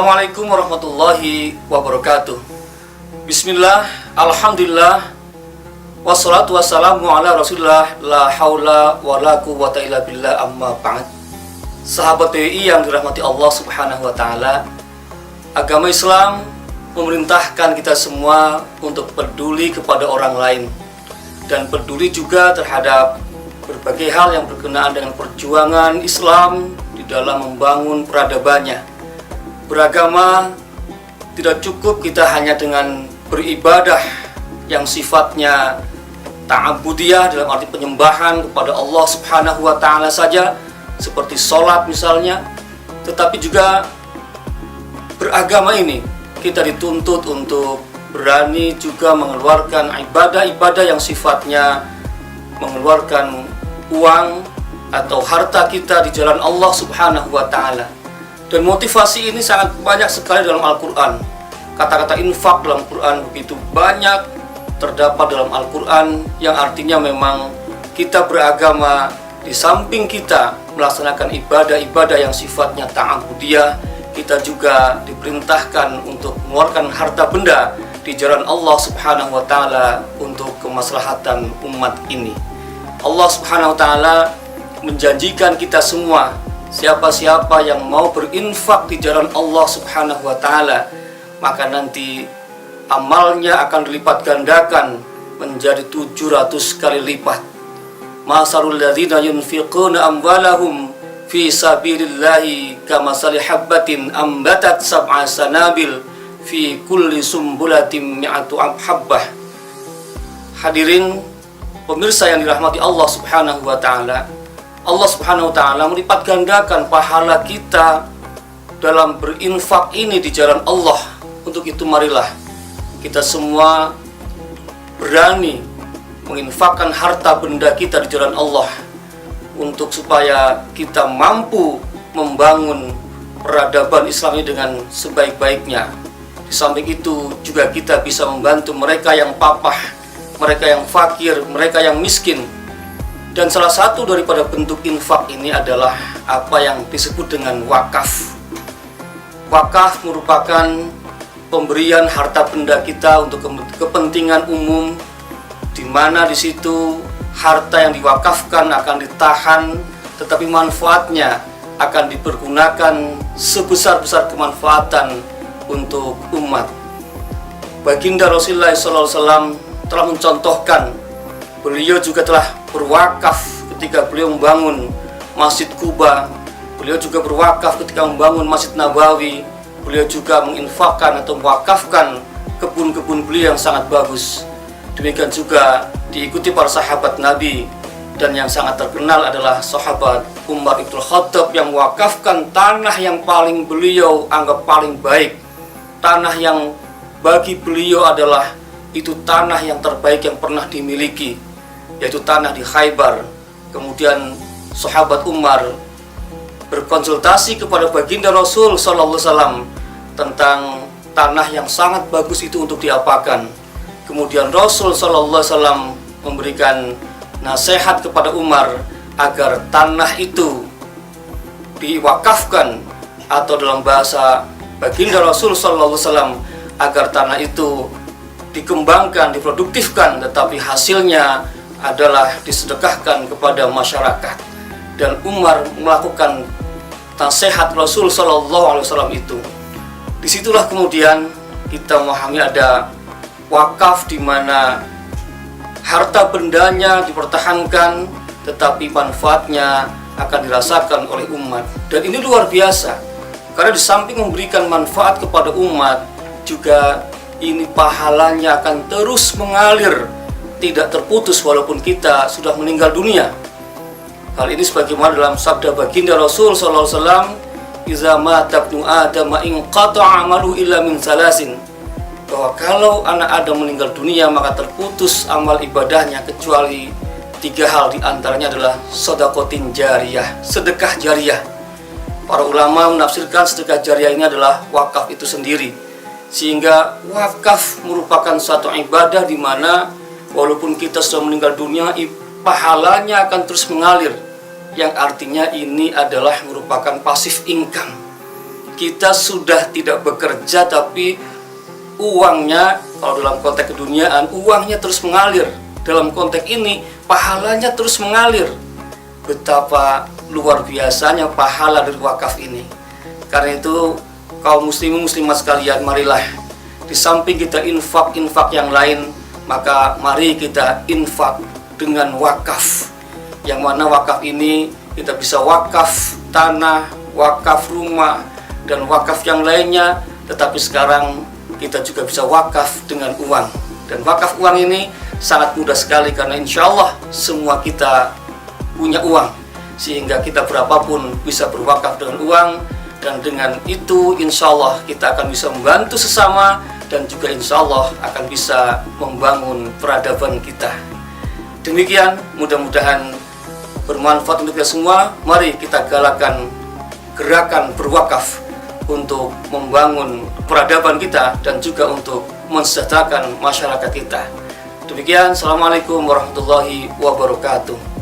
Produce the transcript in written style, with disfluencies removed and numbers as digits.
Assalamualaikum warahmatullahi wabarakatuh. Bismillah, alhamdulillah, wassalatu wassalamu ala rasulillah, la haula wa la quwwata illa billah, amma ba'd. Sahabat PWI yang dirahmati Allah subhanahu wa ta'ala, agama Islam memerintahkan kita semua untuk peduli kepada orang lain dan peduli juga terhadap berbagai hal yang berkenaan dengan perjuangan Islam di dalam membangun peradabannya. Beragama tidak cukup kita hanya dengan beribadah yang sifatnya ta'abudiyah dalam arti penyembahan kepada Allah subhanahu wa ta'ala saja, seperti sholat misalnya, tetapi juga beragama ini kita dituntut untuk berani juga mengeluarkan ibadah-ibadah yang sifatnya mengeluarkan uang atau harta kita di jalan Allah subhanahu wa ta'ala. Dan motivasi ini sangat banyak sekali dalam Al-Quran. Kata-kata infak dalam Quran begitu banyak terdapat dalam Al-Quran, yang artinya memang kita beragama di samping kita melaksanakan ibadah-ibadah yang sifatnya ta'abudiyah, kita juga diperintahkan untuk mengeluarkan harta benda di jalan Allah subhanahu wa ta'ala untuk kemaslahatan umat ini. Allah subhanahu wa ta'ala menjanjikan kita semua, siapa-siapa yang mau berinfak di jalan Allah subhanahu wa ta'ala, maka nanti amalnya akan dilipat gandakan menjadi 700 kali lipat. Masalul ladzina yunfiquna amwalahum fi sabilillahi kamasali habbatin ambatat sab'a sanabil fi kulli sumbulatin mi'atu habbah. Hadirin pemirsa yang dirahmati Allah subhanahu wa ta'ala, Allah subhanahu wa ta'ala melipat gandakan pahala kita dalam berinfak ini di jalan Allah. Untuk itu marilah kita semua berani menginfakkan harta benda kita di jalan Allah, untuk supaya kita mampu membangun peradaban Islam ini dengan sebaik-baiknya. Di samping itu juga kita bisa membantu mereka yang papah, mereka yang fakir, mereka yang miskin. Dan salah satu daripada bentuk infak ini adalah apa yang disebut dengan wakaf. Wakaf merupakan pemberian harta benda kita untuk kepentingan umum, di mana di situ harta yang diwakafkan akan ditahan, tetapi manfaatnya akan dipergunakan sebesar-besar kemanfaatan untuk umat. Baginda Rasulullah SAW telah mencontohkan, beliau juga telah berwakaf ketika beliau membangun Masjid Quba, beliau juga berwakaf ketika membangun Masjid Nabawi, beliau juga menginfakkan atau mewakafkan kebun-kebun beliau yang sangat bagus. Demikian juga diikuti para sahabat Nabi, dan yang sangat terkenal adalah sahabat Umar ibn Khattab yang mewakafkan tanah yang paling beliau anggap paling baik, tanah yang bagi beliau adalah itu tanah yang terbaik yang pernah dimiliki, yaitu tanah di Khaybar. Kemudian sahabat Umar berkonsultasi kepada baginda Rasul SAW tentang tanah yang sangat bagus itu untuk diapakan. Kemudian Rasul SAW memberikan nasihat kepada Umar agar tanah itu diwakafkan, atau dalam bahasa baginda Rasul SAW, agar tanah itu dikembangkan, diproduktifkan, tetapi hasilnya adalah disedekahkan kepada masyarakat. Dan Umar melakukan nasihat Rasul SAW itu. Disitulah kemudian kita memahami ada wakaf, di mana harta bendanya dipertahankan, tetapi manfaatnya akan dirasakan oleh umat. Dan ini luar biasa, karena di samping memberikan manfaat kepada umat, juga ini pahalanya akan terus mengalir, tidak terputus walaupun kita sudah meninggal dunia. Hal ini sebagaimana dalam sabda baginda Rasul SAW, "Iza mata ibnu Adam in qata'a amalu illa min salasin," bahwa kalau anak Adam meninggal dunia maka terputus amal ibadahnya kecuali 3 hal. Di antaranya adalah sedekatin jariyah, sedekah jariyah. Para ulama menafsirkan sedekah jariyah ini adalah wakaf itu sendiri, sehingga wakaf merupakan suatu ibadah di mana walaupun kita sudah meninggal dunia, pahalanya akan terus mengalir, yang artinya ini adalah merupakan passive income. kita sudah tidak bekerja tapi uangnya, kalau dalam konteks keduniaan, uangnya terus mengalir. Dalam konteks ini, pahalanya terus mengalir. Betapa luar biasanya pahala dari wakaf ini. Karena itu, kaum muslimin muslimat sekalian, marilah di samping kita infak yang lain, maka mari kita infak dengan wakaf. Yang mana wakaf ini kita bisa wakaf tanah, wakaf rumah, dan wakaf yang lainnya. Tetapi sekarang kita juga bisa wakaf dengan uang. Dan wakaf uang ini sangat mudah sekali, karena insya Allah semua kita punya uang, sehingga kita berapapun bisa berwakaf dengan uang. Dan dengan itu insya Allah kita akan bisa membantu sesama, dan juga insya Allah akan bisa membangun peradaban kita. Demikian, mudah-mudahan bermanfaat untuk kita semua. Mari kita galakan gerakan berwakaf untuk membangun peradaban kita dan juga untuk mensejahterakan masyarakat kita. Demikian, Assalamualaikum warahmatullahi wabarakatuh.